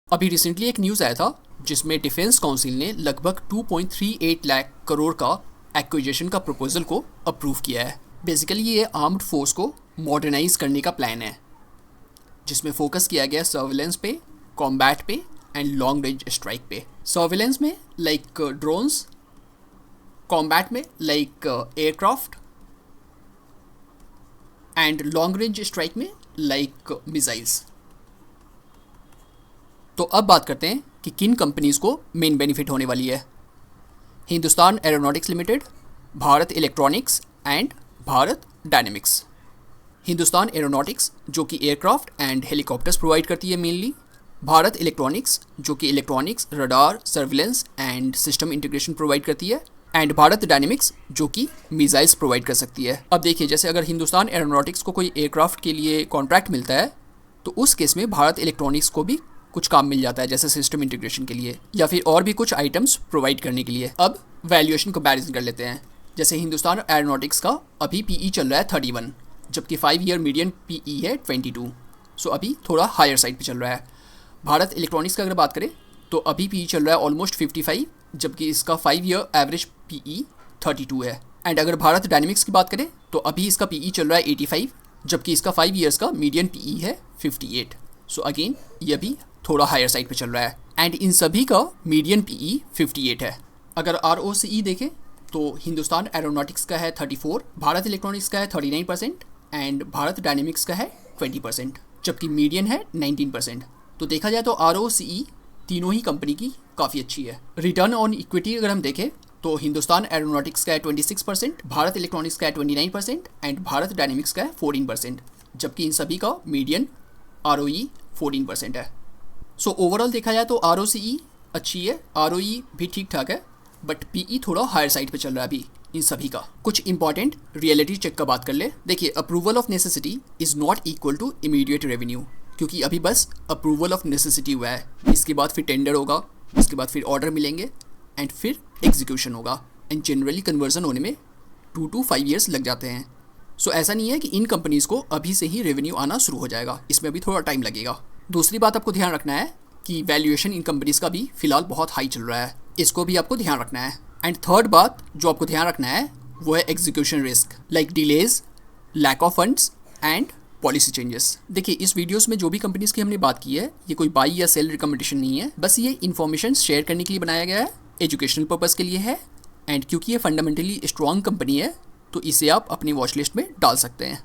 अभी रिसेंटली एक न्यूज़ आया था जिसमें डिफेंस काउंसिल ने लगभग 2.38 लाख करोड़ का एक्विजिशन का प्रपोजल को अप्रूव किया है। बेसिकली ये आर्म्ड फोर्स को मॉडर्नाइज करने का प्लान है जिसमें फोकस किया गया सर्विलेंस पे, कॉम्बैट पे एंड लॉन्ग रेंज स्ट्राइक पे। सर्विलेंस में लाइक ड्रोन्स, कॉम्बैट में like aircraft and long range strike में लाइक मिसाइल्स। तो अब बात करते हैं कि किन कंपनीज़ को मेन बेनिफिट होने वाली है। Hindustan aeronautics limited, Bharat electronics and Bharat dynamics. Hindustan aeronautics जो कि एयरक्राफ्ट एंड हेलीकॉप्टर्स प्रोवाइड करती है मेनली, भारत इलेक्ट्रॉनिक्स जो कि electronics, radar, surveillance and system integration provide करती है, एंड भारत डायनेमिक्स जो कि मिसाइल्स प्रोवाइड कर सकती है। अब देखिए, जैसे अगर हिंदुस्तान एरोनॉटिक्स को कोई एयरक्राफ्ट के लिए कॉन्ट्रैक्ट मिलता है तो उस केस में भारत इलेक्ट्रॉनिक्स को भी कुछ काम मिल जाता है, जैसे सिस्टम इंटीग्रेशन के लिए या फिर और भी कुछ आइटम्स प्रोवाइड करने के लिए। अब वैल्यूएशन कंपैरिजन कर लेते हैं। जैसे हिंदुस्तान एरोनॉटिक्स का अभी पीई चल रहा है 31, जबकि 5 ईयर मीडियन पीई है 22, सो अभी थोड़ा हायर साइड पे चल रहा है। भारत इलेक्ट्रॉनिक्स का अगर बात करें तो अभी पीई चल रहा है ऑलमोस्ट 55, जबकि इसका 5 ईयर एवरेज पीई 32 है। एंड अगर भारत डायनेमिक्स की बात करें तो अभी इसका पीई चल रहा है 85, जबकि इसका 5 ईयर्स का मीडियन पीई है 58, सो अगेन ये भी थोड़ा हायर साइड पे चल रहा है। एंड इन सभी का मीडियन पीई 58 है। अगर ROCE देखें तो हिंदुस्तान एरोनॉटिक्स का है 34, भारत इलेक्ट्रॉनिक्स का है 39% एंड भारत डायनेमिक्स का है 20%, जबकि मीडियन है 19%। तो देखा जाए तो ROCE तीनों ही कंपनी की काफ़ी अच्छी है। रिटर्न ऑन इक्विटी अगर हम देखें तो हिंदुस्तान एरोनॉटिक्स का है 26%, भारत इलेक्ट्रॉनिक्स का है 29% एंड भारत डायनेमिक्स का है 14%, जबकि इन सभी का मीडियन ROE 14% है। सो ओवरऑल देखा जाए तो ROCE अच्छी है, ROE भी ठीक ठाक है, बट पीई थोड़ा हायर साइड पे चल रहा है अभी इन सभी का। कुछ इंपॉर्टेंट रियलिटी चेक का बात कर ले। देखिए, approval of necessity is not equal to immediate revenue, क्योंकि अभी बस अप्रूवल ऑफ नेसेसिटी हुआ है। इसके बाद फिर टेंडर होगा, इसके बाद फिर ऑर्डर मिलेंगे एंड फिर एग्जीक्यूशन होगा। एंड जनरली कन्वर्जन होने में 2 to 5 ईयर्स लग जाते हैं। सो ऐसा नहीं है कि इन कंपनीज़ को अभी से ही रेवेन्यू आना शुरू हो जाएगा, इसमें अभी थोड़ा टाइम लगेगा। दूसरी बात आपको ध्यान रखना है कि वैल्यूएशन इन कंपनीज़ का भी फिलहाल बहुत हाई चल रहा है, इसको भी आपको ध्यान रखना है। एंड थर्ड बात जो आपको ध्यान रखना है वो है execution risk, like delays, lack of funds and policy changes. देखिए, इस वीडियोस में जो भी कंपनीज़ की हमने बात की है ये कोई बाई या सेल रिकमेंडेशन नहीं है, बस ये इन्फॉर्मेशन शेयर करने के लिए बनाया गया है, एजुकेशनल पर्पज़ के लिए है। एंड क्योंकि ये फंडामेंटली स्ट्रॉन्ग कंपनी है तो इसे आप अपनी वॉच लिस्ट में डाल सकते हैं।